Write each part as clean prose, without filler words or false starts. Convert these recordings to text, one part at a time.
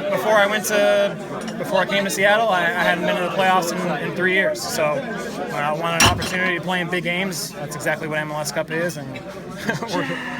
before I came to Seattle, I hadn't been to the playoffs in 3 years. So I wanted an opportunity to play in big games. That's exactly what MLS Cup is, and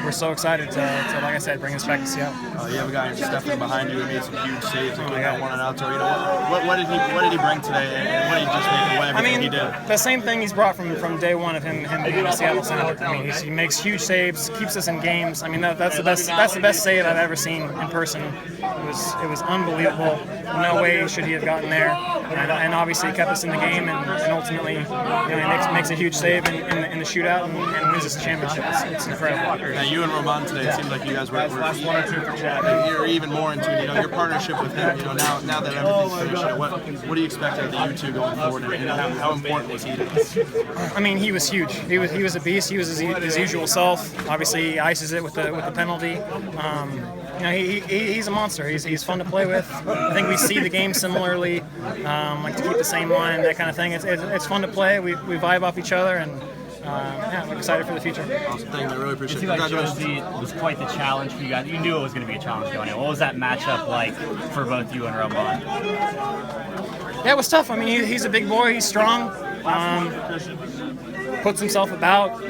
we're so excited to, like I said, bring us back to Seattle. You have a guy stepping behind you who made some huge saves and got one on outdoor. You know, what did he bring today, and what did he just make away everything he did? The same thing he's brought from day one of him being a Seattle Senator. I mean, he makes huge saves, keeps us in games. I mean, that's the best save I've ever seen in person. It was unbelievable. No way should he have gotten there, and obviously kept us in the game, and ultimately, he makes a huge save in the shootout and wins us the championship. It's incredible. Now, you and Roman today, it seemed like you guys were you're even more in tune. Your partnership with him. Now that everything's finished, what do you expect out of you two going forward, and how important was he to us? I mean, he was huge. He was a beast. He was his usual self. Obviously, he ices it with the penalty. He's a monster. He's fun to play with. I think we see the game similarly, like to keep the same line, that kind of thing. It's fun to play. We vibe off each other, and I'm excited for the future. Awesome. Thank you. I really appreciate it. It seemed like Josie was quite the challenge for you guys. You knew it was going to be a challenge going in. What was that matchup like for both you and Roman? Yeah, it was tough. I mean, he's a big boy. He's strong. Puts himself about.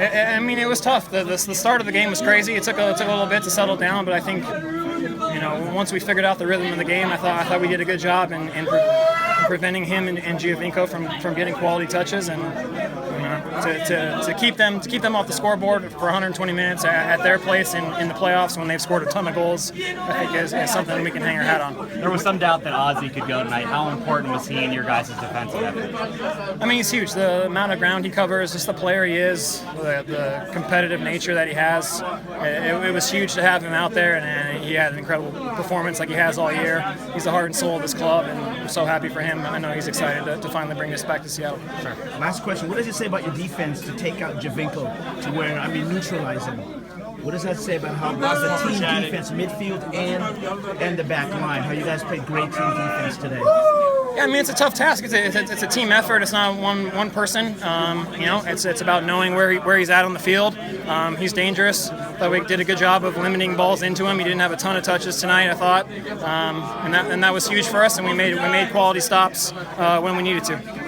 I mean, it was tough. The start of the game was crazy. It took a little bit to settle down, but I think once we figured out the rhythm of the game, I thought we did a good job in preventing him and Giovinco from getting quality touches, and to keep them off the scoreboard for 120 minutes at their place in the playoffs when they've scored a ton of goals, I think is something we can hang our hat on. There was some doubt that Ozzy could go tonight. How important was he in your guys' defensive effort? I mean, he's huge. The amount of ground he covers, just the player he is, the competitive nature that he has. It was huge to have him out there, and he had an incredible performance like he has all year. He's the heart and soul of this club, and we're so happy for him. I know he's excited to finally bring this back to Seattle. Sure. Last question. What does it say about your defense to take out Giovinco to neutralize him? What does that say about how the team defense, midfield and the back line, how you guys played great team defense today? Yeah, I mean, it's a tough task. It's a team effort. It's not one person. It's about knowing where he's at on the field. He's dangerous. Thought we did a good job of limiting balls into him. He didn't have a ton of touches tonight, I thought, and that was huge for us. And we made quality stops when we needed to.